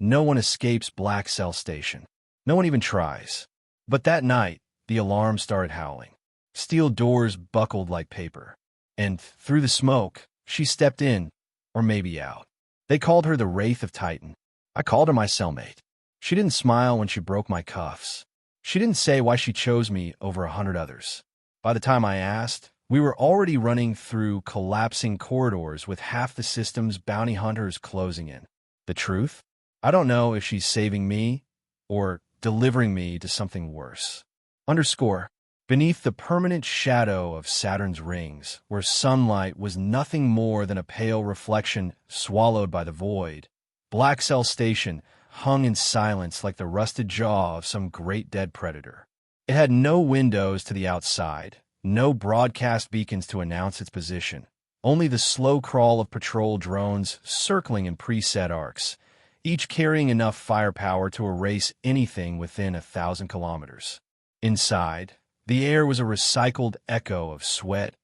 No one escapes Black Cell Station. No one even tries. But that night, the alarm started howling. Steel doors buckled like paper. And through the smoke, she stepped in, or maybe out. They called her the Wraith of Titan. I called her my cellmate. She didn't smile when she broke my cuffs. She didn't say why she chose me over 100 others. By the time I asked, we were already running through collapsing corridors with half the system's bounty hunters closing in. The truth? I don't know if she's saving me or delivering me to something worse. Underscore. Beneath the permanent shadow of Saturn's rings, where sunlight was nothing more than a pale reflection swallowed by the void, Black Cell Station hung in silence like the rusted jaw of some great dead predator. It had no windows to the outside, no broadcast beacons to announce its position, only the slow crawl of patrol drones circling in preset arcs, each carrying enough firepower to erase anything within 1,000 kilometers. Inside, the air was a recycled echo of sweat,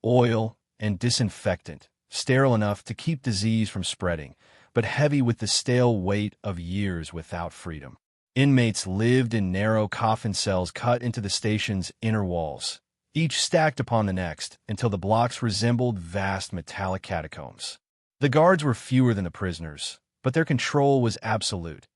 oil, and disinfectant, sterile enough to keep disease from spreading, but heavy with the stale weight of years without freedom. Inmates lived in narrow coffin cells cut into the station's inner walls, each stacked upon the next, until the blocks resembled vast metallic catacombs. The guards were fewer than the prisoners, but their control was absolute.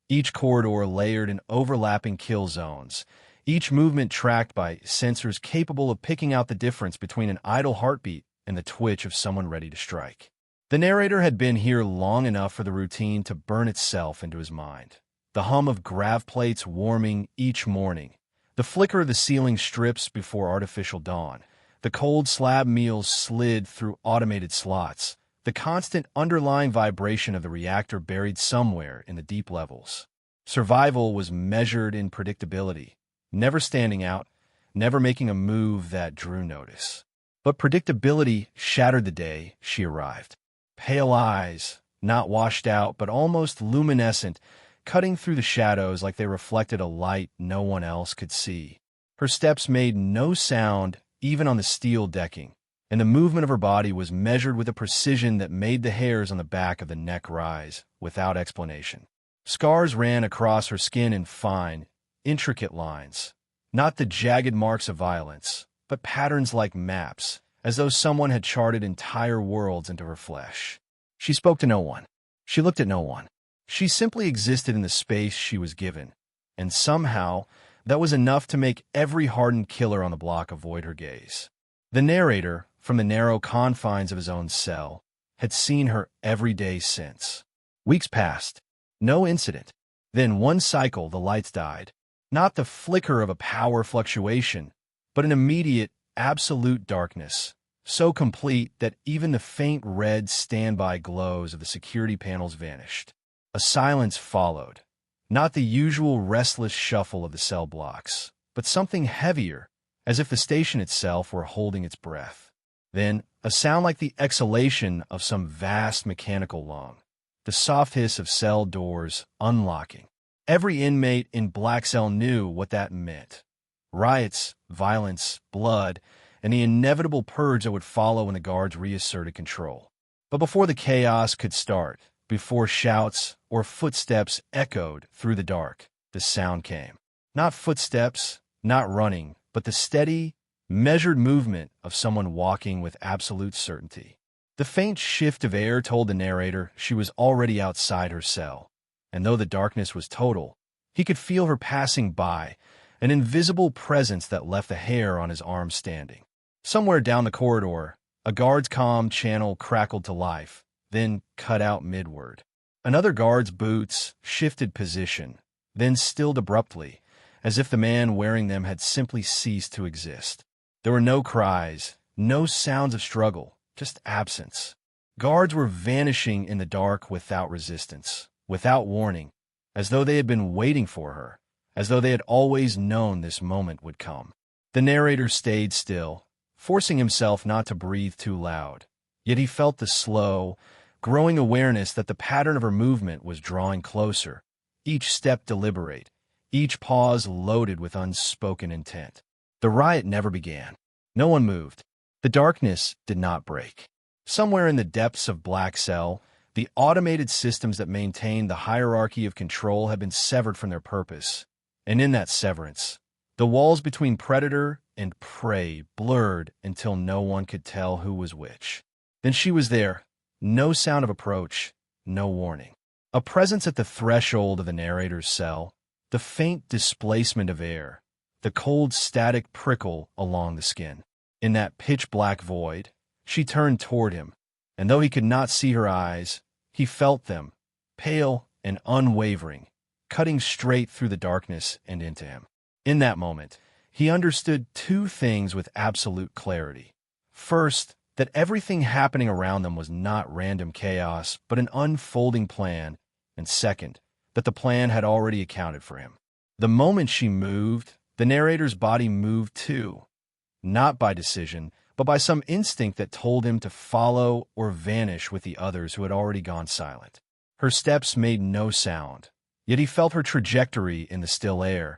Each corridor layered in overlapping kill zones, each movement tracked by sensors capable of picking out the difference between an idle heartbeat and the twitch of someone ready to strike. The narrator had been here long enough for the routine to burn itself into his mind. The hum of grav plates warming each morning, the flicker of the ceiling strips before artificial dawn, the cold slab meals slid through automated slots, the constant underlying vibration of the reactor buried somewhere in the deep levels. Survival was measured in predictability, never standing out, never making a move that drew notice. But predictability shattered the day she arrived. Pale eyes, not washed out but almost luminescent, cutting through the shadows like they reflected a light no one else could see. Her steps made no sound, even on the steel decking, and the movement of her body was measured with a precision that made the hairs on the back of the neck rise, without explanation. Scars ran across her skin in fine, intricate lines, not the jagged marks of violence, but patterns like maps, as though someone had charted entire worlds into her flesh. She spoke to no one. She looked at no one. She simply existed in the space she was given, and somehow that was enough to make every hardened killer on the block avoid her gaze. The narrator, from the narrow confines of his own cell, had seen her every day since. Weeks passed. No incident. Then one cycle the lights died. Not the flicker of a power fluctuation, but an immediate, absolute darkness, so complete that even the faint red standby glows of the security panels vanished. A silence followed, not the usual restless shuffle of the cell blocks, but something heavier, as if the station itself were holding its breath. Then, a sound like the exhalation of some vast mechanical lung, the soft hiss of cell doors unlocking. Every inmate in Black Cell knew what that meant. Riots, violence, blood, and the inevitable purge that would follow when the guards reasserted control. But before the chaos could start, before shouts or footsteps echoed through the dark, the sound came. Not footsteps, not running, but the steady, measured movement of someone walking with absolute certainty. The faint shift of air told the narrator she was already outside her cell, and though the darkness was total, he could feel her passing by, an invisible presence that left the hair on his arm standing. Somewhere down the corridor, a guard's comm channel crackled to life, then cut out midward. Another guard's boots shifted position, then stilled abruptly, as if the man wearing them had simply ceased to exist. There were no cries, no sounds of struggle, just absence. Guards were vanishing in the dark without resistance, without warning, as though they had been waiting for her, as though they had always known this moment would come. The narrator stayed still, forcing himself not to breathe too loud, yet he felt the slow, growing awareness that the pattern of her movement was drawing closer, each step deliberate, each pause loaded with unspoken intent. The riot never began. No one moved. The darkness did not break. Somewhere in the depths of Black Cell, The automated systems that maintained the hierarchy of control had been severed from their purpose, and in that severance, the walls between predator and prey blurred until no one could tell who was which. Then she was there, no sound of approach, no warning. A presence at the threshold of the narrator's cell, the faint displacement of air, the cold static prickle along the skin. In that pitch-black void, she turned toward him, and though he could not see her eyes, he felt them, pale and unwavering, cutting straight through the darkness and into him. In that moment, he understood two things with absolute clarity. First, that everything happening around them was not random chaos, but an unfolding plan, and second, that the plan had already accounted for him. The moment she moved, the narrator's body moved too, not by decision, but by some instinct that told him to follow or vanish with the others who had already gone silent. Her steps made no sound, yet he felt her trajectory in the still air,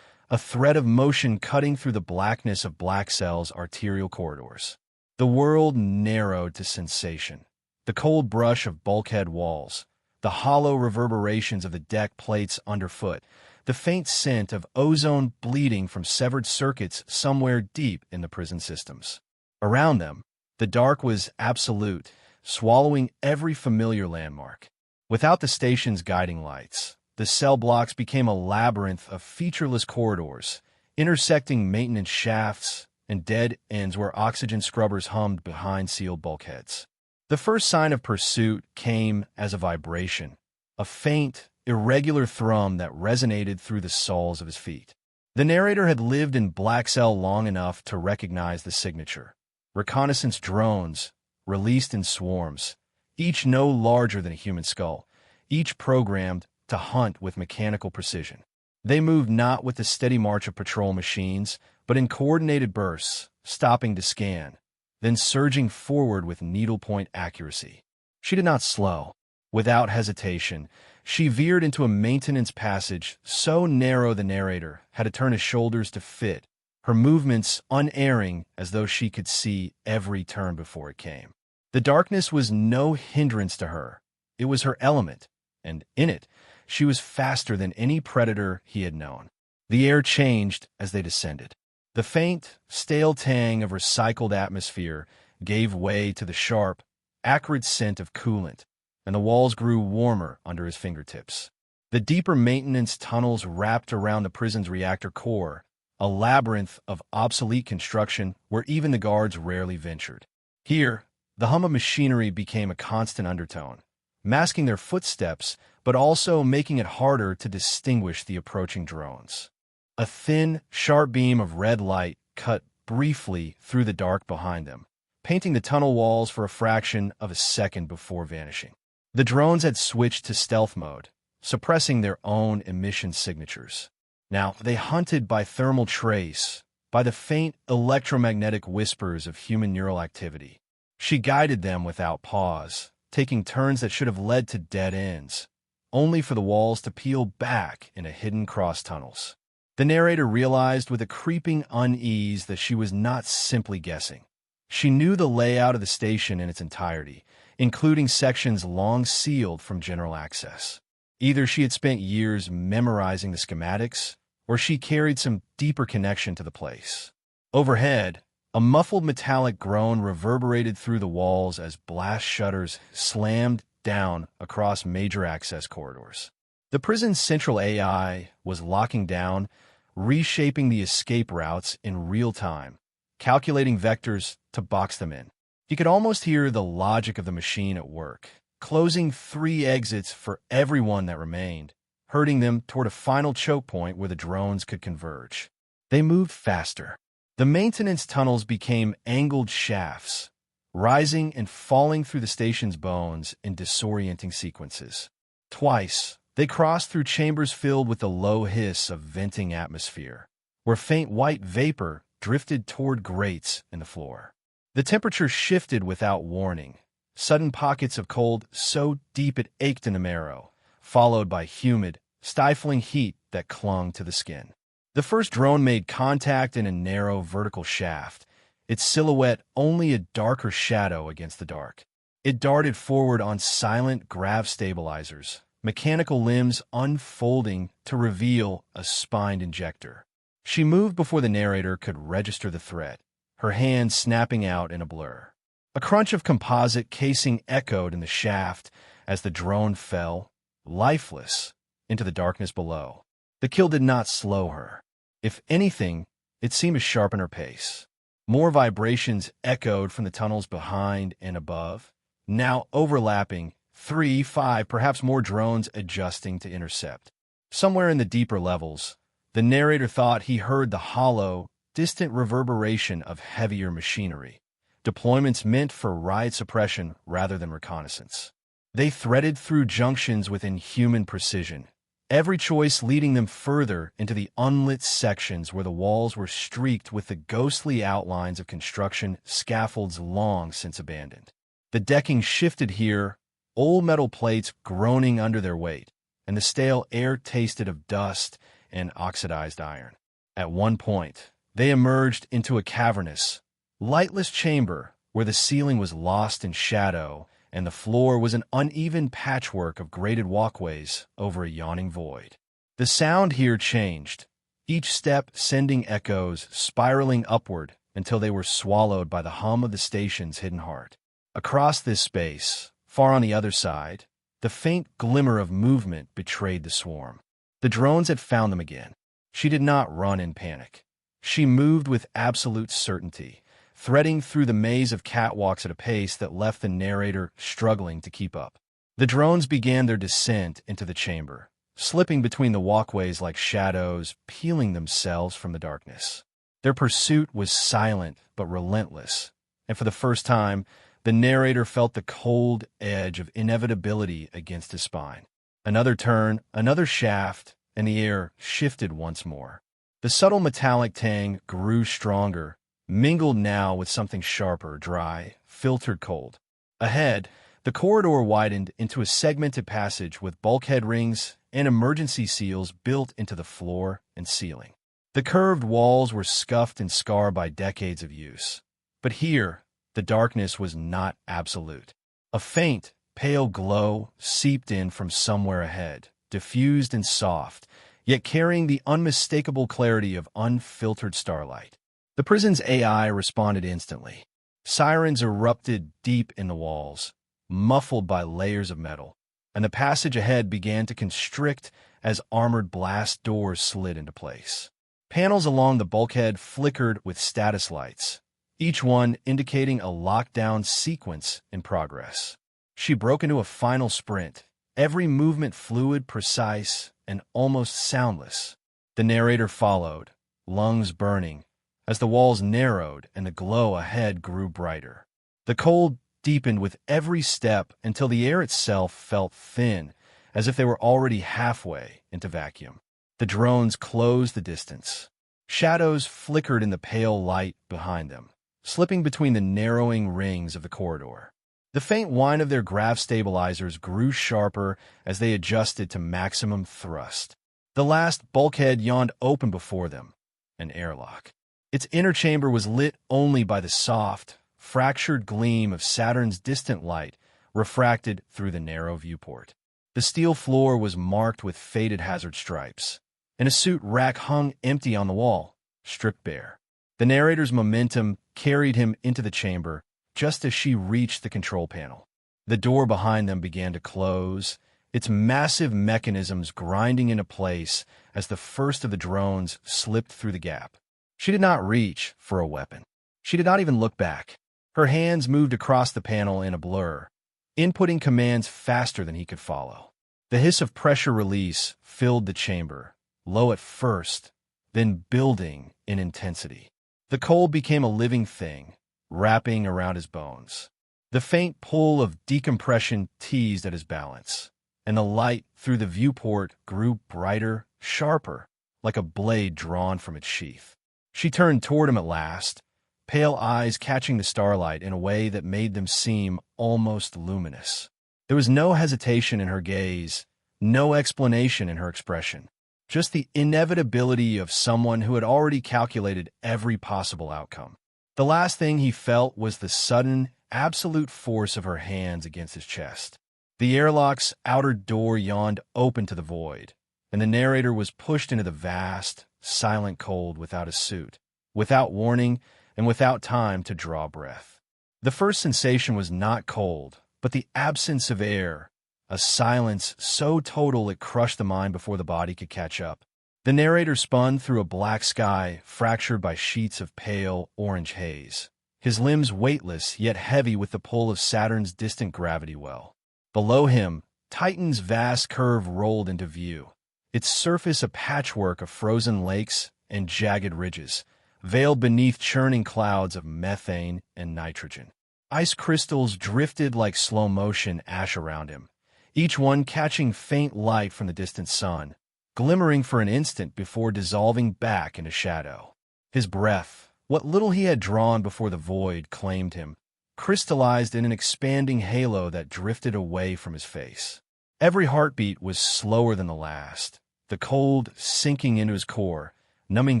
a thread of motion cutting through the blackness of Black Cell's arterial corridors. The world narrowed to sensation. The cold brush of bulkhead walls, the hollow reverberations of the deck plates underfoot, the faint scent of ozone bleeding from severed circuits somewhere deep in the prison systems. Around them, the dark was absolute, swallowing every familiar landmark. Without the station's guiding lights, the cell blocks became a labyrinth of featureless corridors, intersecting maintenance shafts and dead ends where oxygen scrubbers hummed behind sealed bulkheads. The first sign of pursuit came as a vibration, a faint, irregular thrum that resonated through the soles of his feet. The narrator had lived in Black Cell long enough to recognize the signature. Reconnaissance drones, released in swarms, each no larger than a human skull, each programmed to hunt with mechanical precision. They moved not with the steady march of patrol machines, but in coordinated bursts, stopping to scan, then surging forward with needlepoint accuracy. She did not slow. Without hesitation, she veered into a maintenance passage so narrow the narrator had to turn his shoulders to fit, her movements unerring as though she could see every turn before it came. The darkness was no hindrance to her. It was her element, and in it, she was faster than any predator he had known. The air changed as they descended. The faint, stale tang of recycled atmosphere gave way to the sharp, acrid scent of coolant, and the walls grew warmer under his fingertips. The deeper maintenance tunnels wrapped around the prison's reactor core, a labyrinth of obsolete construction where even the guards rarely ventured. Here, the hum of machinery became a constant undertone, masking their footsteps, but also making it harder to distinguish the approaching drones. A thin, sharp beam of red light cut briefly through the dark behind them, painting the tunnel walls for a fraction of a second before vanishing. The drones had switched to stealth mode, suppressing their own emission signatures. Now, they hunted by thermal trace, by the faint electromagnetic whispers of human neural activity. She guided them without pause, taking turns that should have led to dead ends, only for the walls to peel back into hidden cross-tunnels. The narrator realized with a creeping unease that she was not simply guessing. She knew the layout of the station in its entirety, including sections long sealed from general access. Either she had spent years memorizing the schematics, or she carried some deeper connection to the place. Overhead, a muffled metallic groan reverberated through the walls as blast shutters slammed down across major access corridors. The prison's central AI was locking down, reshaping the escape routes in real time, calculating vectors to box them in. You could almost hear the logic of the machine at work, closing 3 exits for everyone that remained, herding them toward a final choke point where the drones could converge. They moved faster. The maintenance tunnels became angled shafts, rising and falling through the station's bones in disorienting sequences. Twice, they crossed through chambers filled with the low hiss of venting atmosphere, where faint white vapor drifted toward grates in the floor. The temperature shifted without warning, sudden pockets of cold so deep it ached in the marrow, followed by humid, stifling heat that clung to the skin. The first drone made contact in a narrow vertical shaft, its silhouette only a darker shadow against the dark. It darted forward on silent grav stabilizers, mechanical limbs unfolding to reveal a spined injector. She moved before the narrator could register the threat, her hand snapping out in a blur. A crunch of composite casing echoed in the shaft as the drone fell, lifeless, into the darkness below. The kill did not slow her. If anything, it seemed to sharpen her pace. More vibrations echoed from the tunnels behind and above, now overlapping, 3, 5, perhaps more drones adjusting to intercept. Somewhere in the deeper levels, the narrator thought he heard the hollow, distant reverberation of heavier machinery, deployments meant for riot suppression rather than reconnaissance. They threaded through junctions with inhuman precision, every choice leading them further into the unlit sections where the walls were streaked with the ghostly outlines of construction scaffolds long since abandoned. The decking shifted here, old metal plates groaning under their weight, and the stale air tasted of dust and oxidized iron. At one point, they emerged into a cavernous, lightless chamber where the ceiling was lost in shadow and the floor was an uneven patchwork of graded walkways over a yawning void. The sound here changed, each step sending echoes spiraling upward until they were swallowed by the hum of the station's hidden heart. Across this space, far on the other side, the faint glimmer of movement betrayed the swarm. The drones had found them again. She did not run in panic. She moved with absolute certainty, threading through the maze of catwalks at a pace that left the narrator struggling to keep up. The drones began their descent into the chamber, slipping between the walkways like shadows, peeling themselves from the darkness. Their pursuit was silent but relentless, and for the first time, the narrator felt the cold edge of inevitability against his spine. Another turn, another shaft, and the air shifted once more. The subtle metallic tang grew stronger, mingled now with something sharper, dry, filtered cold. Ahead, the corridor widened into a segmented passage with bulkhead rings and emergency seals built into the floor and ceiling. The curved walls were scuffed and scarred by decades of use. But here, the darkness was not absolute. A faint, pale glow seeped in from somewhere ahead, diffused and soft, yet carrying the unmistakable clarity of unfiltered starlight. The prison's AI responded instantly. Sirens erupted deep in the walls, muffled by layers of metal, and the passage ahead began to constrict as armored blast doors slid into place. Panels along the bulkhead flickered with status lights, each one indicating a lockdown sequence in progress. She broke into a final sprint, every movement fluid, precise, and almost soundless. The narrator followed, lungs burning, as the walls narrowed and the glow ahead grew brighter. The cold deepened with every step until the air itself felt thin, as if they were already halfway into vacuum. The drones closed the distance. Shadows flickered in the pale light behind them, slipping between the narrowing rings of the corridor. The faint whine of their grav stabilizers grew sharper as they adjusted to maximum thrust. The last bulkhead yawned open before them, an airlock. Its inner chamber was lit only by the soft, fractured gleam of Saturn's distant light refracted through the narrow viewport. The steel floor was marked with faded hazard stripes, and a suit rack hung empty on the wall, stripped bare. The narrator's momentum carried him into the chamber just as she reached the control panel. The door behind them began to close, its massive mechanisms grinding into place as the first of the drones slipped through the gap. She did not reach for a weapon. She did not even look back. Her hands moved across the panel in a blur, inputting commands faster than he could follow. The hiss of pressure release filled the chamber, low at first, then building in intensity. The cold became a living thing, wrapping around his bones. The faint pull of decompression teased at his balance, and the light through the viewport grew brighter, sharper, like a blade drawn from its sheath. She turned toward him at last, pale eyes catching the starlight in a way that made them seem almost luminous. There was no hesitation in her gaze, no explanation in her expression, just the inevitability of someone who had already calculated every possible outcome. The last thing he felt was the sudden, absolute force of her hands against his chest. The airlock's outer door yawned open to the void, and the narrator was pushed into the vast, silent cold without a suit, without warning, and without time to draw breath. The first sensation was not cold, but the absence of air, a silence so total it crushed the mind before the body could catch up. The narrator spun through a black sky fractured by sheets of pale, orange haze, his limbs weightless yet heavy with the pull of Saturn's distant gravity well. Below him, Titan's vast curve rolled into view, its surface a patchwork of frozen lakes and jagged ridges, veiled beneath churning clouds of methane and nitrogen. Ice crystals drifted like slow-motion ash around him, each one catching faint light from the distant sun, glimmering for an instant before dissolving back into shadow. His breath, what little he had drawn before the void claimed him, crystallized in an expanding halo that drifted away from his face. Every heartbeat was slower than the last, the cold sinking into his core, numbing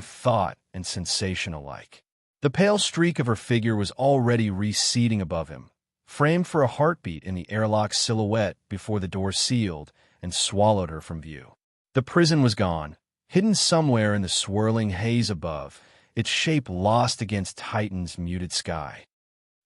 thought and sensation alike. The pale streak of her figure was already receding above him, framed for a heartbeat in the airlock's silhouette before the door sealed and swallowed her from view. The prison was gone, hidden somewhere in the swirling haze above, its shape lost against Titan's muted sky.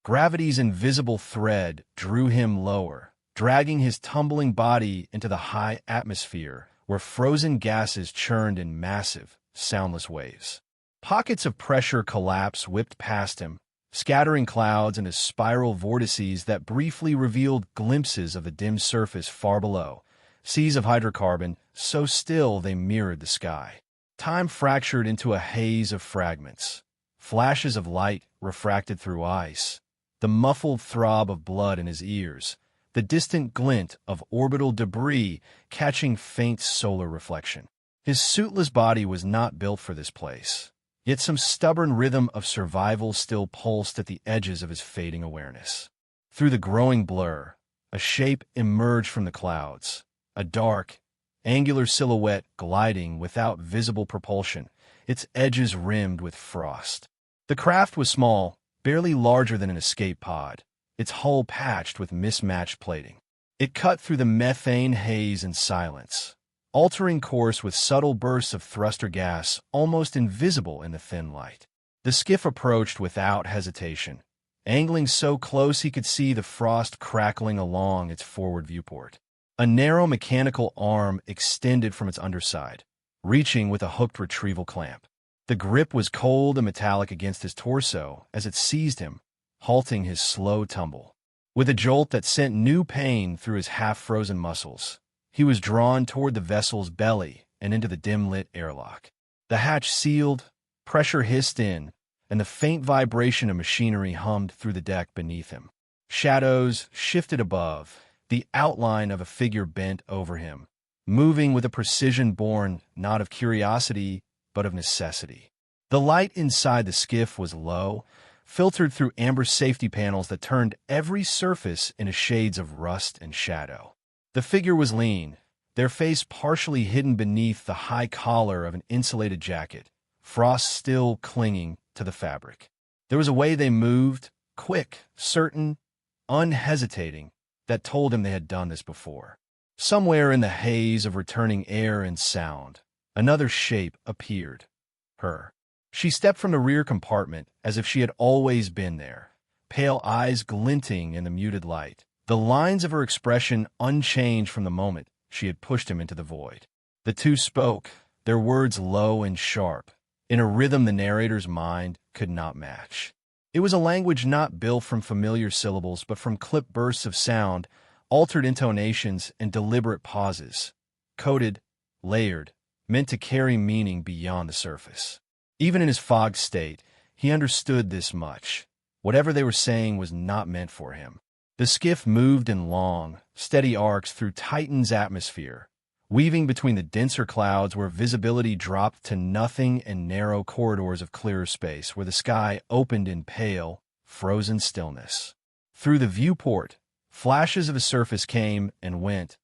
Gravity's invisible thread drew him lower, dragging his tumbling body into the high atmosphere where frozen gases churned in massive, soundless waves. Pockets of pressure collapse whipped past him, scattering clouds into spiral vortices that briefly revealed glimpses of the dim surface far below, seas of hydrocarbon so still they mirrored the sky. Time fractured into a haze of fragments, flashes of light refracted through ice, the muffled throb of blood in his ears, the distant glint of orbital debris catching faint solar reflection. His suitless body was not built for this place, yet some stubborn rhythm of survival still pulsed at the edges of his fading awareness. Through the growing blur, a shape emerged from the clouds, a dark, angular silhouette gliding without visible propulsion, its edges rimmed with frost. The craft was small, barely larger than an escape pod, its hull patched with mismatched plating. It cut through the methane haze in silence, altering course with subtle bursts of thruster gas almost invisible in the thin light. The skiff approached without hesitation, angling so close he could see the frost crackling along its forward viewport. A narrow mechanical arm extended from its underside, reaching with a hooked retrieval clamp. The grip was cold and metallic against his torso as it seized him, halting his slow tumble. With a jolt that sent new pain through his half-frozen muscles, he was drawn toward the vessel's belly and into the dim-lit airlock. The hatch sealed, pressure hissed in, and the faint vibration of machinery hummed through the deck beneath him. Shadows shifted above, the outline of a figure bent over him, moving with a precision born not of curiosity, but of necessity. The light inside the skiff was low, filtered through amber safety panels that turned every surface into shades of rust and shadow. The figure was lean, their face partially hidden beneath the high collar of an insulated jacket, frost still clinging to the fabric. There was a way they moved, quick, certain, unhesitating, that told him they had done this before. Somewhere in the haze of returning air and sound, another shape appeared. Her. She stepped from the rear compartment as if she had always been there, pale eyes glinting in the muted light, the lines of her expression unchanged from the moment she had pushed him into the void. The two spoke, their words low and sharp, in a rhythm the narrator's mind could not match. It was a language not built from familiar syllables but from clipped bursts of sound, altered intonations, and deliberate pauses, coded, layered, meant to carry meaning beyond the surface. Even in his fogged state, he understood this much. Whatever they were saying was not meant for him. The skiff moved in long, steady arcs through Titan's atmosphere, weaving between the denser clouds where visibility dropped to nothing and narrow corridors of clearer space where the sky opened in pale, frozen stillness. Through the viewport, flashes of the surface came and went,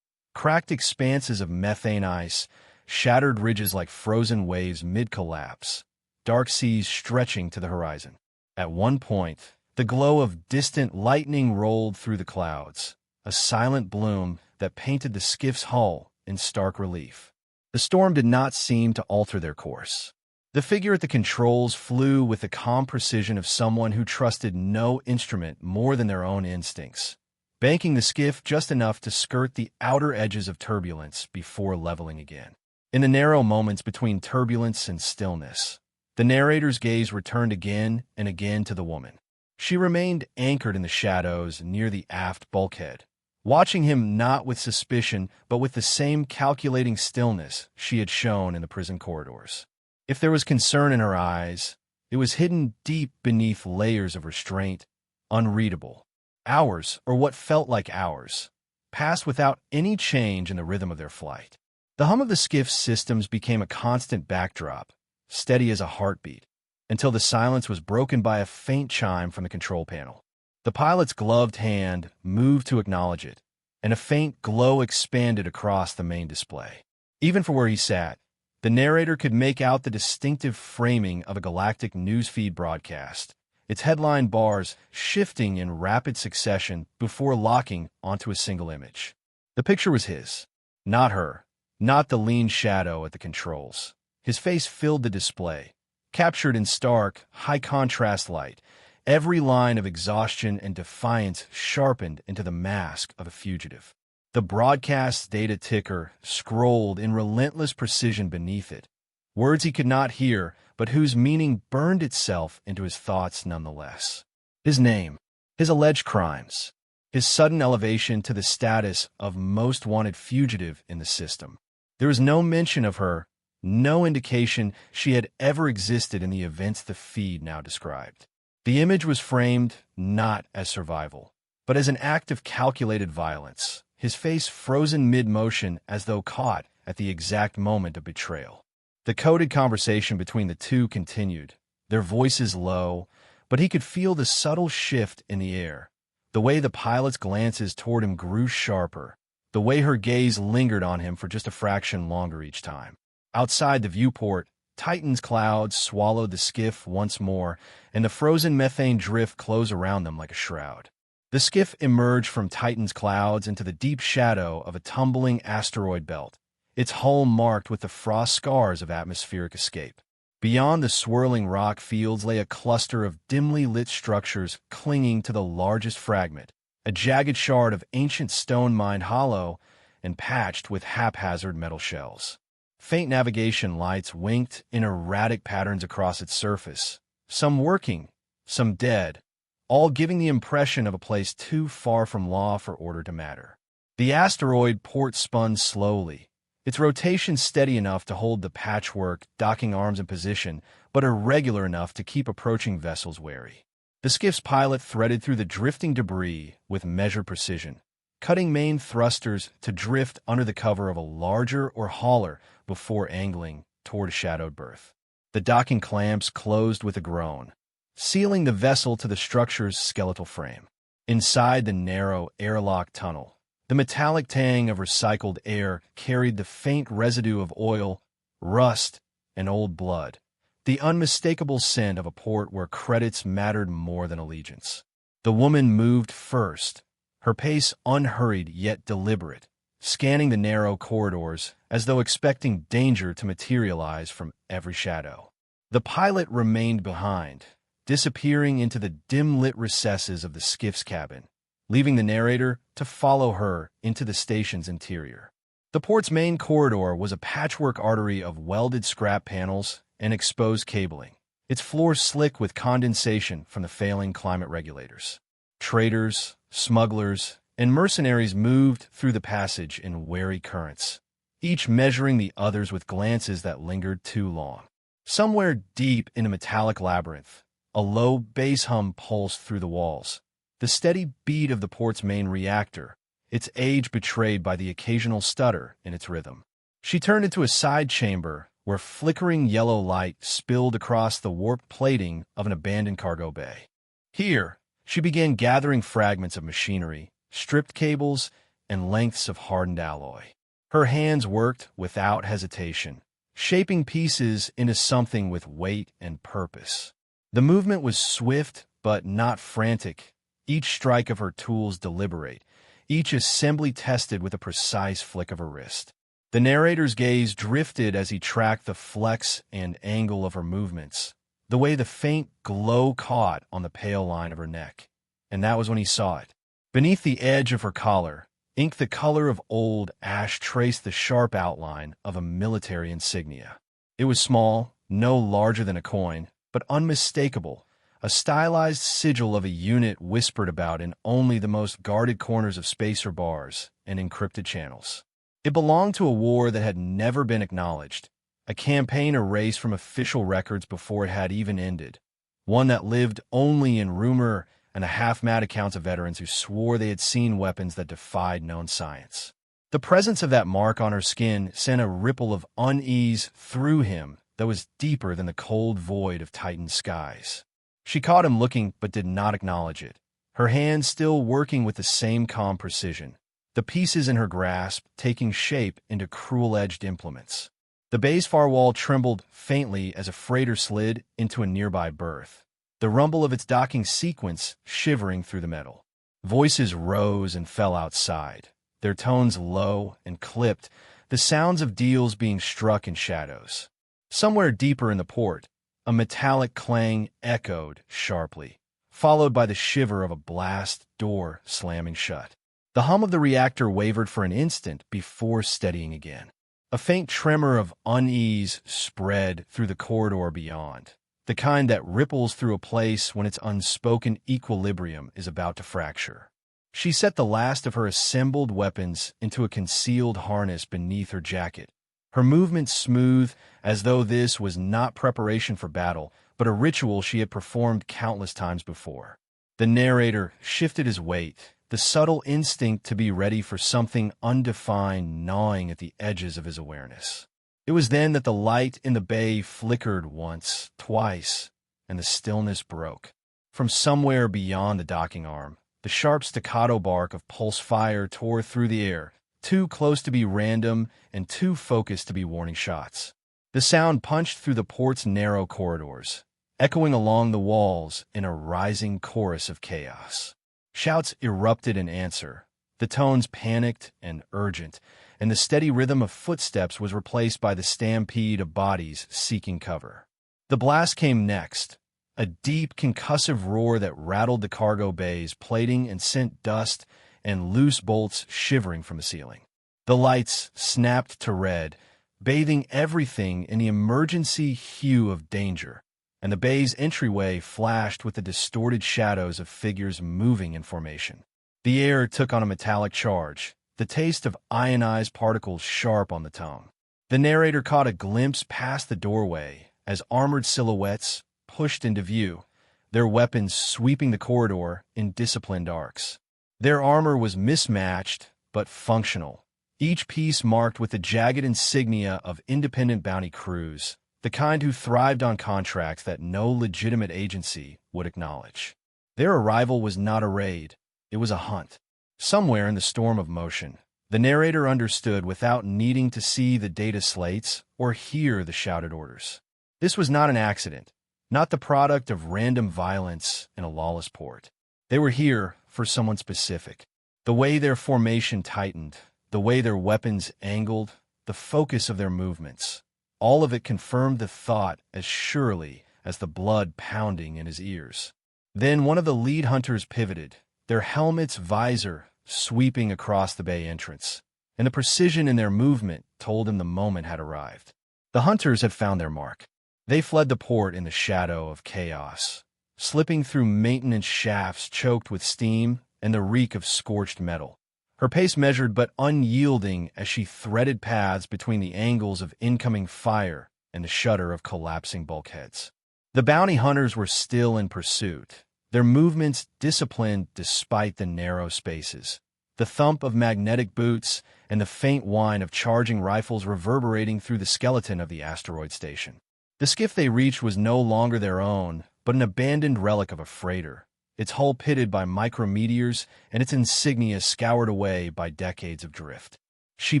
cracked expanses of methane ice, shattered ridges like frozen waves mid-collapse, dark seas stretching to the horizon. At one point, The glow of distant lightning rolled through the clouds, a silent bloom that painted the skiff's hull in stark relief. The storm did not seem to alter their course. The figure at the controls flew with the calm precision of someone who trusted no instrument more than their own instincts, banking the skiff just enough to skirt the outer edges of turbulence before leveling again. In the narrow moments between turbulence and stillness, the narrator's gaze returned again and again to the woman. She remained anchored in the shadows near the aft bulkhead, watching him not with suspicion but with the same calculating stillness she had shown in the prison corridors. If there was concern in her eyes, it was hidden deep beneath layers of restraint, unreadable. Hours, or what felt like hours, passed without any change in the rhythm of their flight. The hum of the skiff's systems became a constant backdrop, steady as a heartbeat, until the silence was broken by a faint chime from the control panel. The pilot's gloved hand moved to acknowledge it, and a faint glow expanded across the main display. Even from where he sat, the narrator could make out the distinctive framing of a galactic newsfeed broadcast, its headline bars shifting in rapid succession before locking onto a single image. The picture was his, not her. Not the lean shadow at the controls. His face filled the display, captured in stark, high-contrast light, every line of exhaustion and defiance sharpened into the mask of a fugitive. The broadcast's data ticker scrolled in relentless precision beneath it, words he could not hear, but whose meaning burned itself into his thoughts nonetheless. His name, his alleged crimes, his sudden elevation to the status of most wanted fugitive in the system. There was no mention of her, no indication she had ever existed in the events the feed now described. The image was framed not as survival, but as an act of calculated violence, his face frozen mid-motion as though caught at the exact moment of betrayal. The coded conversation between the two continued, their voices low, but he could feel the subtle shift in the air, the way the pilot's glances toward him grew sharper, the way her gaze lingered on him for just a fraction longer each time. Outside the viewport, Titan's clouds swallowed the skiff once more, and the frozen methane drift closed around them like a shroud. The skiff emerged from Titan's clouds into the deep shadow of a tumbling asteroid belt, its hull marked with the frost scars of atmospheric escape. Beyond the swirling rock fields lay a cluster of dimly lit structures clinging to the largest fragment, a jagged shard of ancient stone mined hollow and patched with haphazard metal shells. Faint navigation lights winked in erratic patterns across its surface, some working, some dead, all giving the impression of a place too far from law for order to matter. The asteroid port spun slowly, its rotation steady enough to hold the patchwork docking arms in position, but irregular enough to keep approaching vessels wary. The skiff's pilot threaded through the drifting debris with measured precision, cutting main thrusters to drift under the cover of a larger or hauler before angling toward a shadowed berth. The docking clamps closed with a groan, sealing the vessel to the structure's skeletal frame. Inside the narrow airlock tunnel, the metallic tang of recycled air carried the faint residue of oil, rust, and old blood, the unmistakable scent of a port where credits mattered more than allegiance. The woman moved first, her pace unhurried yet deliberate, scanning the narrow corridors as though expecting danger to materialize from every shadow. The pilot remained behind, disappearing into the dim-lit recesses of the skiff's cabin, leaving the narrator to follow her into the station's interior. The port's main corridor was a patchwork artery of welded scrap panels and exposed cabling, its floor slick with condensation from the failing climate regulators. Traders, smugglers, and mercenaries moved through the passage in wary currents, each measuring the others with glances that lingered too long. Somewhere deep in a metallic labyrinth, a low bass hum pulsed through the walls, the steady beat of the port's main reactor, its age betrayed by the occasional stutter in its rhythm. She turned into a side chamber where flickering yellow light spilled across the warped plating of an abandoned cargo bay. Here, she began gathering fragments of machinery, stripped cables, and lengths of hardened alloy. Her hands worked without hesitation, shaping pieces into something with weight and purpose. The movement was swift, but not frantic, each strike of her tools deliberate, each assembly tested with a precise flick of her wrist. The narrator's gaze drifted as he tracked the flex and angle of her movements, the way the faint glow caught on the pale line of her neck. And that was when he saw it. Beneath the edge of her collar, ink the color of old ash traced the sharp outline of a military insignia. It was small, no larger than a coin, but unmistakable, a stylized sigil of a unit whispered about in only the most guarded corners of spacer bars and encrypted channels. It belonged to a war that had never been acknowledged, a campaign erased from official records before it had even ended, one that lived only in rumor and the half-mad accounts of veterans who swore they had seen weapons that defied known science. The presence of that mark on her skin sent a ripple of unease through him that was deeper than the cold void of Titan skies. She caught him looking but did not acknowledge it, her hands still working with the same calm precision, the pieces in her grasp taking shape into cruel-edged implements. The bay's far wall trembled faintly as a freighter slid into a nearby berth, the rumble of its docking sequence shivering through the metal. Voices rose and fell outside, their tones low and clipped, the sounds of deals being struck in shadows. Somewhere deeper in the port, a metallic clang echoed sharply, followed by the shiver of a blast door slamming shut. The hum of the reactor wavered for an instant before steadying again. A faint tremor of unease spread through the corridor beyond, the kind that ripples through a place when its unspoken equilibrium is about to fracture. She set the last of her assembled weapons into a concealed harness beneath her jacket, her movement smooth as though this was not preparation for battle, but a ritual she had performed countless times before. The narrator shifted his weight, the subtle instinct to be ready for something undefined gnawing at the edges of his awareness. It was then that the light in the bay flickered once, twice, and the stillness broke. From somewhere beyond the docking arm, the sharp staccato bark of pulse fire tore through the air, too close to be random and too focused to be warning shots. The sound punched through the port's narrow corridors, echoing along the walls in a rising chorus of chaos. Shouts erupted in answer, the tones panicked and urgent, and the steady rhythm of footsteps was replaced by the stampede of bodies seeking cover. The blast came next, a deep, concussive roar that rattled the cargo bay's plating and sent dust and loose bolts shivering from the ceiling. The lights snapped to red, bathing everything in the emergency hue of danger, and the bay's entryway flashed with the distorted shadows of figures moving in formation. The air took on a metallic charge, the taste of ionized particles sharp on the tongue. The narrator caught a glimpse past the doorway as armored silhouettes pushed into view, their weapons sweeping the corridor in disciplined arcs. Their armor was mismatched but functional, each piece marked with the jagged insignia of independent bounty crews, the kind who thrived on contracts that no legitimate agency would acknowledge. Their arrival was not a raid, it was a hunt. Somewhere in the storm of motion, the narrator understood without needing to see the data slates or hear the shouted orders. This was not an accident, not the product of random violence in a lawless port. They were here for someone specific. The way their formation tightened, the way their weapons angled, the focus of their movements, all of it confirmed the thought as surely as the blood pounding in his ears. Then one of the lead hunters pivoted, their helmet's visor sweeping across the bay entrance, and the precision in their movement told him the moment had arrived. The hunters had found their mark. They fled the port in the shadow of chaos, slipping through maintenance shafts choked with steam and the reek of scorched metal. Her pace measured but unyielding as she threaded paths between the angles of incoming fire and the shudder of collapsing bulkheads. The bounty hunters were still in pursuit, their movements disciplined despite the narrow spaces, the thump of magnetic boots and the faint whine of charging rifles reverberating through the skeleton of the asteroid station. The skiff they reached was no longer their own, but an abandoned relic of a freighter, its hull pitted by micrometeors and its insignia scoured away by decades of drift. She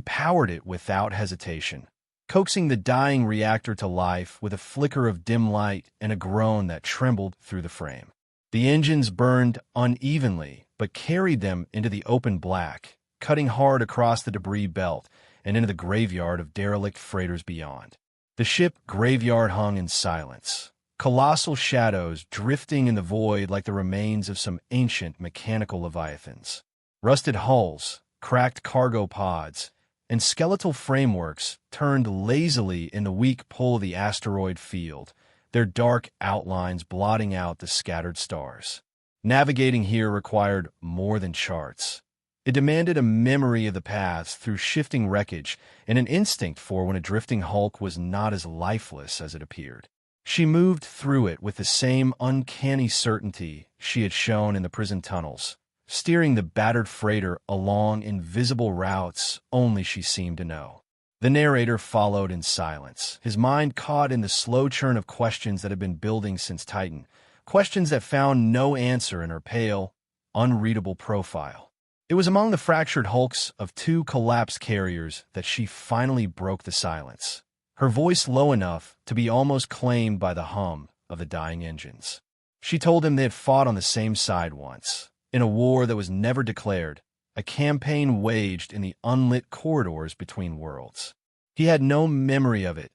powered it without hesitation, coaxing the dying reactor to life with a flicker of dim light and a groan that trembled through the frame. The engines burned unevenly, but carried them into the open black, cutting hard across the debris belt and into the graveyard of derelict freighters beyond. The ship graveyard hung in silence, colossal shadows drifting in the void like the remains of some ancient mechanical leviathans. Rusted hulls, cracked cargo pods, and skeletal frameworks turned lazily in the weak pull of the asteroid field, their dark outlines blotting out the scattered stars. Navigating here required more than charts. It demanded a memory of the paths through shifting wreckage and an instinct for when a drifting hulk was not as lifeless as it appeared. She moved through it with the same uncanny certainty she had shown in the prison tunnels, steering the battered freighter along invisible routes only she seemed to know. The narrator followed in silence, his mind caught in the slow churn of questions that had been building since Titan, questions that found no answer in her pale, unreadable profile. It was among the fractured hulks of two collapsed carriers that she finally broke the silence, her voice low enough to be almost claimed by the hum of the dying engines. She told him they had fought on the same side once, in a war that was never declared, a campaign waged in the unlit corridors between worlds. He had no memory of it,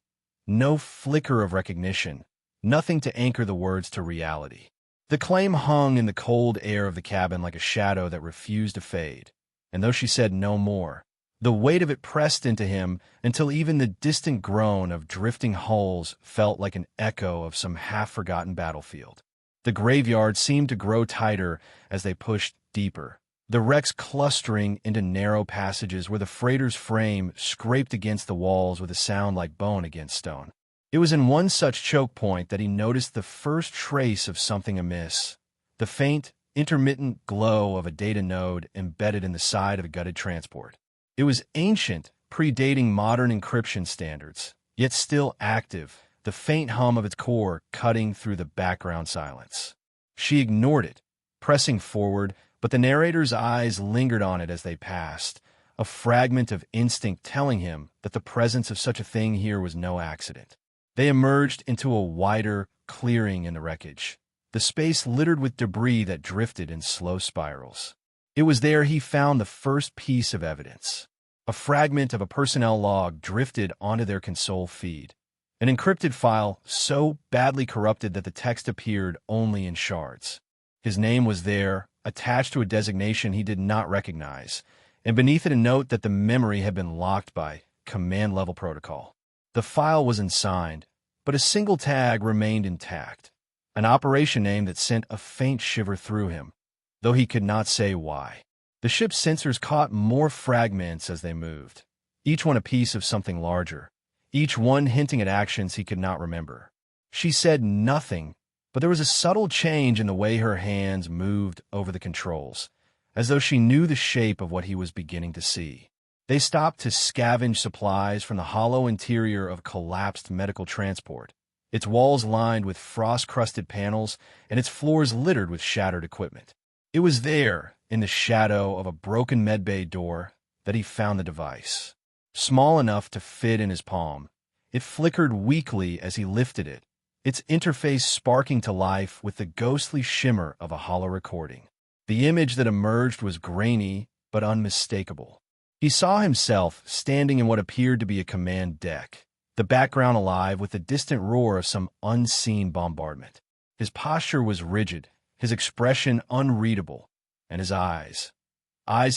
no flicker of recognition, nothing to anchor the words to reality. The claim hung in the cold air of the cabin like a shadow that refused to fade, and though she said no more, the weight of it pressed into him until even the distant groan of drifting hulls felt like an echo of some half-forgotten battlefield. The graveyard seemed to grow tighter as they pushed deeper, the wrecks clustering into narrow passages where the freighter's frame scraped against the walls with a sound like bone against stone. It was in one such choke point that he noticed the first trace of something amiss, the faint, intermittent glow of a data node embedded in the side of a gutted transport. It was ancient, predating modern encryption standards, yet still active, the faint hum of its core cutting through the background silence. She ignored it, pressing forward, but the narrator's eyes lingered on it as they passed, a fragment of instinct telling him that the presence of such a thing here was no accident. They emerged into a wider clearing in the wreckage, the space littered with debris that drifted in slow spirals. It was there he found the first piece of evidence. A fragment of a personnel log drifted onto their console feed, an encrypted file so badly corrupted that the text appeared only in shards. His name was there, attached to a designation he did not recognize, and beneath it a note that the memory had been locked by command-level protocol. The file was unsigned, but a single tag remained intact, an operation name that sent a faint shiver through him, though he could not say why. The ship's sensors caught more fragments as they moved, each one a piece of something larger, each one hinting at actions he could not remember. She said nothing, but there was a subtle change in the way her hands moved over the controls, as though she knew the shape of what he was beginning to see. They stopped to scavenge supplies from the hollow interior of collapsed medical transport, its walls lined with frost-crusted panels and its floors littered with shattered equipment. It was there, in the shadow of a broken medbay door, that he found the device. Small enough to fit in his palm, it flickered weakly as he lifted it, its interface sparking to life with the ghostly shimmer of a hollow recording. The image that emerged was grainy but unmistakable. He saw himself standing in what appeared to be a command deck, the background alive with the distant roar of some unseen bombardment. His posture was rigid, his expression unreadable, and his eyes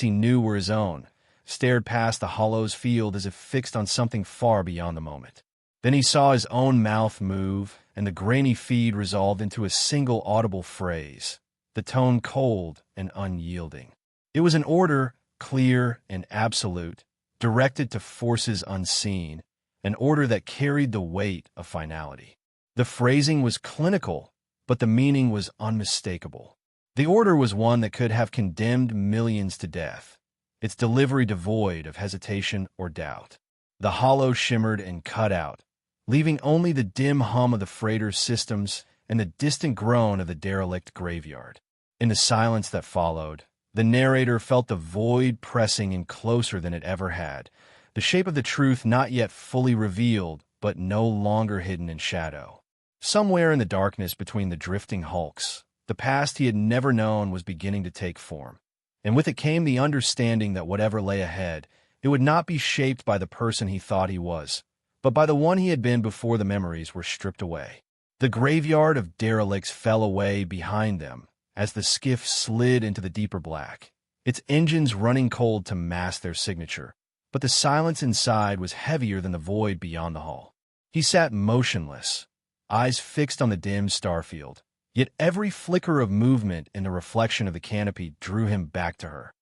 he knew were his own, stared past the hollow's field as if fixed on something far beyond the moment. Then he saw his own mouth move, and the grainy feed resolved into a single audible phrase, the tone cold and unyielding. It was an order, clear and absolute, directed to forces unseen, an order that carried the weight of finality. The phrasing was clinical, but the meaning was unmistakable. The order was one that could have condemned millions to death, its delivery devoid of hesitation or doubt. The hollow shimmered and cut out, leaving only the dim hum of the freighter's systems and the distant groan of the derelict graveyard. In the silence that followed, the narrator felt the void pressing in closer than it ever had, the shape of the truth not yet fully revealed, but no longer hidden in shadow. Somewhere in the darkness between the drifting hulks, The past he had never known was beginning to take form. And with it came the understanding that whatever lay ahead, it would not be shaped by the person he thought he was, but by the one he had been before the memories were stripped away. The graveyard of derelicts fell away behind them as the skiff slid into the deeper black, its engines running cold to mask their signature, but the silence inside was heavier than the void beyond the hull. He sat motionless, eyes fixed on the dim starfield, yet every flicker of movement in the reflection of the canopy drew him back to her.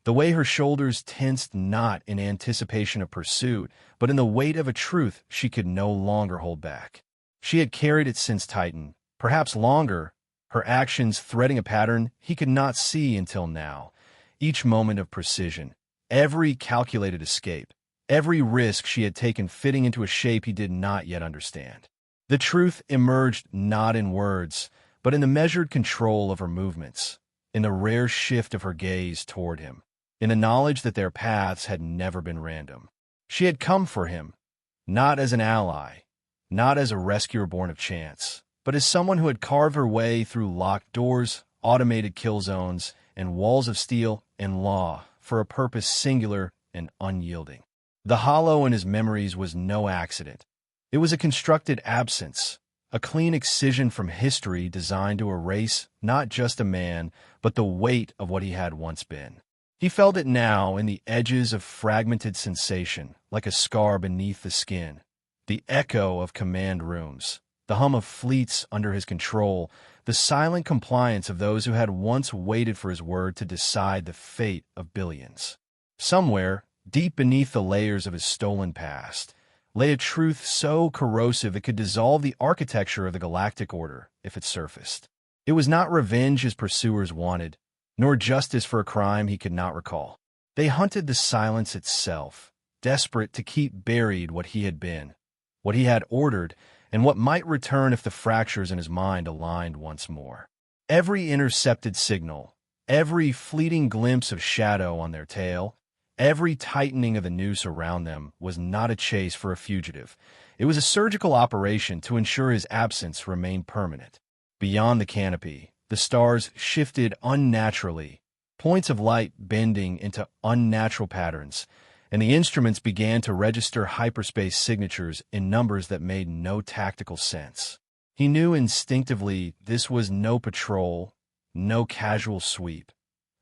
The way her shoulders tensed not in anticipation of pursuit, but in the weight of a truth she could no longer hold back. She had carried it since Titan, perhaps longer, her actions threading a pattern he could not see until now. Each moment of precision, every calculated escape, every risk she had taken fitting into a shape he did not yet understand. The truth emerged not in words, but in the measured control of her movements, in the rare shift of her gaze toward him, in the knowledge that their paths had never been random. She had come for him, not as an ally, not as a rescuer born of chance, but as someone who had carved her way through locked doors, automated kill zones, and walls of steel and law for a purpose singular and unyielding. The hollow in his memories was no accident. It was a constructed absence, a clean excision from history designed to erase not just a man, but the weight of what he had once been. He felt it now in the edges of fragmented sensation, like a scar beneath the skin, the echo of command rooms, the hum of fleets under his control, the silent compliance of those who had once waited for his word to decide the fate of billions. Somewhere, deep beneath the layers of his stolen past, lay a truth so corrosive it could dissolve the architecture of the galactic order if it surfaced. It was not revenge his pursuers wanted, nor justice for a crime he could not recall. They hunted the silence itself, desperate to keep buried what he had been, what he had ordered, and what might return if the fractures in his mind aligned once more. Every intercepted signal, every fleeting glimpse of shadow on their tail, every tightening of the noose around them was not a chase for a fugitive. It was a surgical operation to ensure his absence remained permanent. Beyond the canopy, the stars shifted unnaturally, points of light bending into unnatural patterns, and the instruments began to register hyperspace signatures in numbers that made no tactical sense. He knew instinctively this was no patrol, no casual sweep.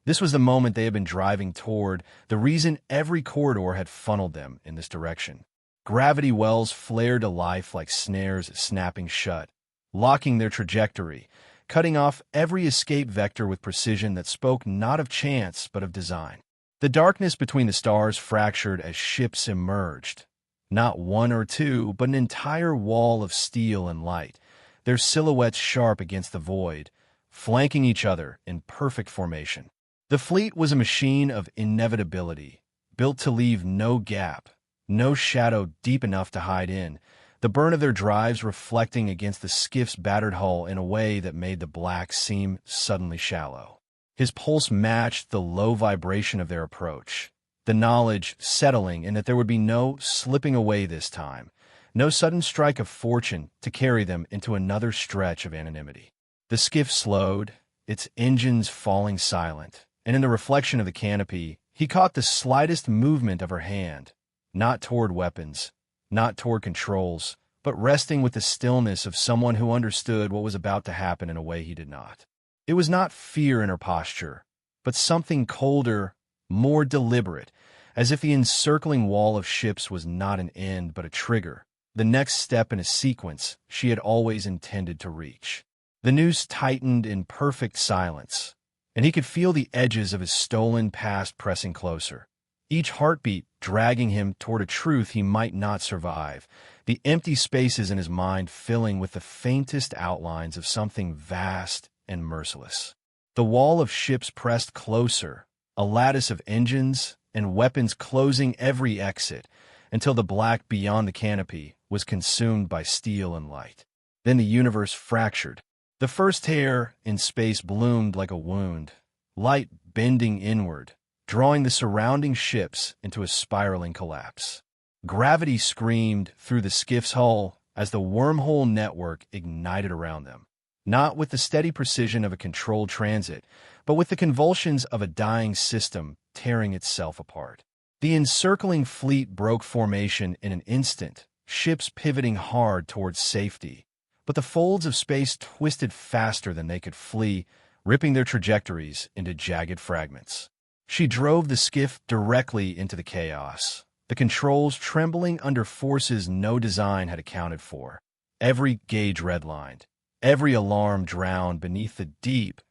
This was the moment they had been driving toward, the reason every corridor had funneled them in this direction. Gravity wells flared to life like snares snapping shut, locking their trajectory, cutting off every escape vector with precision that spoke not of chance but of design. The darkness between the stars fractured as ships emerged, not one or two, but an entire wall of steel and light, their silhouettes sharp against the void, flanking each other in perfect formation. The fleet was a machine of inevitability, built to leave no gap, no shadow deep enough to hide in, the burn of their drives reflecting against the skiff's battered hull in a way that made the black seem suddenly shallow. His pulse matched the low vibration of their approach, the knowledge settling in that there would be no slipping away this time, no sudden strike of fortune to carry them into another stretch of anonymity. The skiff slowed, its engines falling silent, and in the reflection of the canopy, he caught the slightest movement of her hand, not toward weapons, not toward controls, but resting with the stillness of someone who understood what was about to happen in a way he did not. It was not fear in her posture, but something colder, more deliberate, as if the encircling wall of ships was not an end but a trigger, the next step in a sequence she had always intended to reach. The noose tightened in perfect silence, and he could feel the edges of his stolen past pressing closer, each heartbeat dragging him toward a truth he might not survive, the empty spaces in his mind filling with the faintest outlines of something vast and merciless. The wall of ships pressed closer, a lattice of engines and weapons closing every exit, until the black beyond the canopy was consumed by steel and light. Then the universe fractured. The first tear in space bloomed like a wound, light bending inward, drawing the surrounding ships into a spiraling collapse. Gravity screamed through the skiff's hull as the wormhole network ignited around them. not with the steady precision of a controlled transit, but with the convulsions of a dying system tearing itself apart. The encircling fleet broke formation in an instant, ships pivoting hard towards safety, but the folds of space twisted faster than they could flee, ripping their trajectories into jagged fragments. She drove the skiff directly into the chaos, the controls trembling under forces no design had accounted for. Every gauge redlined, every alarm drowned beneath the deep,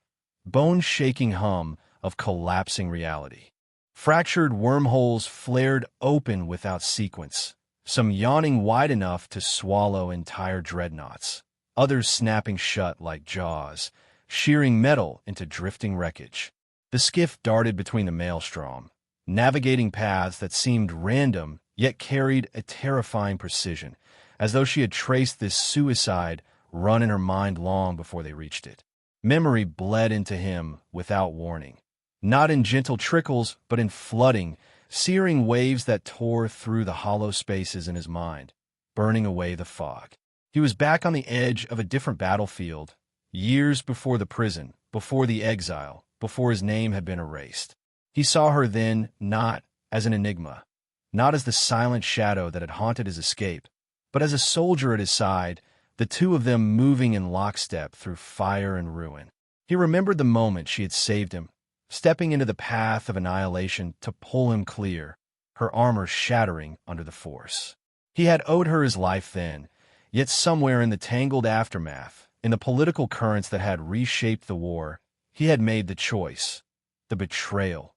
bone-shaking hum of collapsing reality. Fractured wormholes flared open without sequence, some yawning wide enough to swallow entire dreadnoughts, others snapping shut like jaws, shearing metal into drifting wreckage. The skiff darted between the maelstrom, navigating paths that seemed random yet carried a terrifying precision, as though she had traced this suicide run in her mind long before they reached it. Memory bled into him without warning, not in gentle trickles, but in flooding, searing waves that tore through the hollow spaces in his mind, burning away the fog. He was back on the edge of a different battlefield, years before the prison, before the exile, before his name had been erased. He saw her then not as an enigma, not as the silent shadow that had haunted his escape, but as a soldier at his side, the two of them moving in lockstep through fire and ruin. He remembered the moment she had saved him, stepping into the path of annihilation to pull him clear, her armor shattering under the force. He had owed her his life then, yet somewhere in the tangled aftermath, in the political currents that had reshaped the war, he had made the choice, the betrayal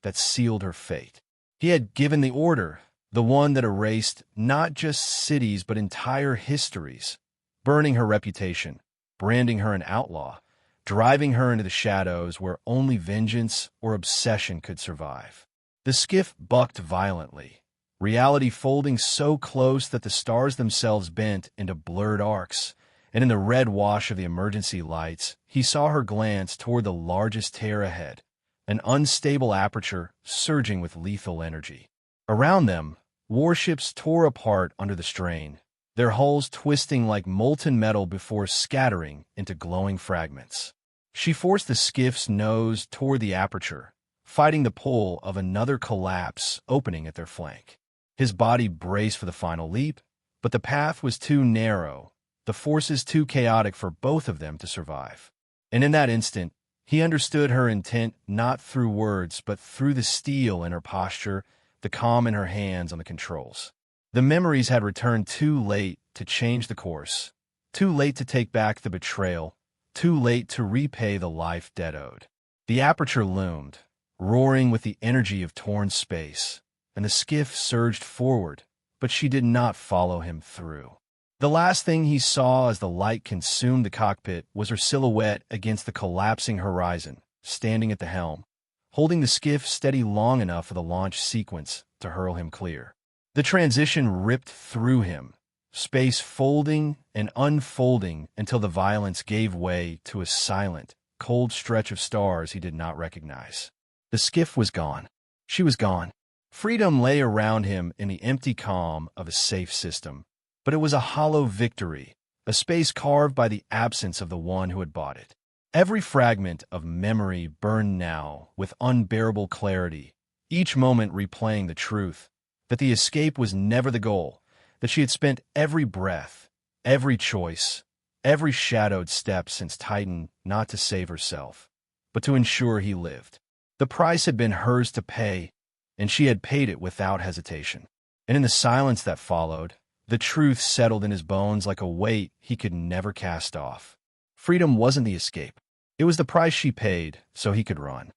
that sealed her fate. He had given the order, the one that erased not just cities but entire histories, burning her reputation, branding her an outlaw, driving her into the shadows where only vengeance or obsession could survive. The skiff bucked violently, reality folding so close that the stars themselves bent into blurred arcs, and in the red wash of the emergency lights, he saw her glance toward the largest tear ahead, an unstable aperture surging with lethal energy. Around them, warships tore apart under the strain, their hulls twisting like molten metal before scattering into glowing fragments. She forced the skiff's nose toward the aperture, fighting the pull of another collapse opening at their flank. His body braced for the final leap, but the path was too narrow, the forces too chaotic for both of them to survive. And in that instant, he understood her intent not through words, but through the steel in her posture, the calm in her hands on the controls. The memories had returned too late to change the course, too late to take back the betrayal, too late to repay the life debt owed. The aperture loomed, roaring with the energy of torn space, and the skiff surged forward, but she did not follow him through. The last thing he saw as the light consumed the cockpit was her silhouette against the collapsing horizon, standing at the helm, holding the skiff steady long enough for the launch sequence to hurl him clear. The transition ripped through him, space folding and unfolding until the violence gave way to a silent, cold stretch of stars he did not recognize. The skiff was gone. She was gone. Freedom lay around him in the empty calm of a safe system, but it was a hollow victory, a space carved by the absence of the one who had bought it. Every fragment of memory burned now with unbearable clarity, each moment replaying the truth that the escape was never the goal, that she had spent every breath, every choice, every shadowed step since Titan not to save herself, but to ensure he lived. The price had been hers to pay, and she had paid it without hesitation. And in the silence that followed, the truth settled in his bones like a weight he could never cast off. Freedom wasn't the escape. It was the price she paid so he could run.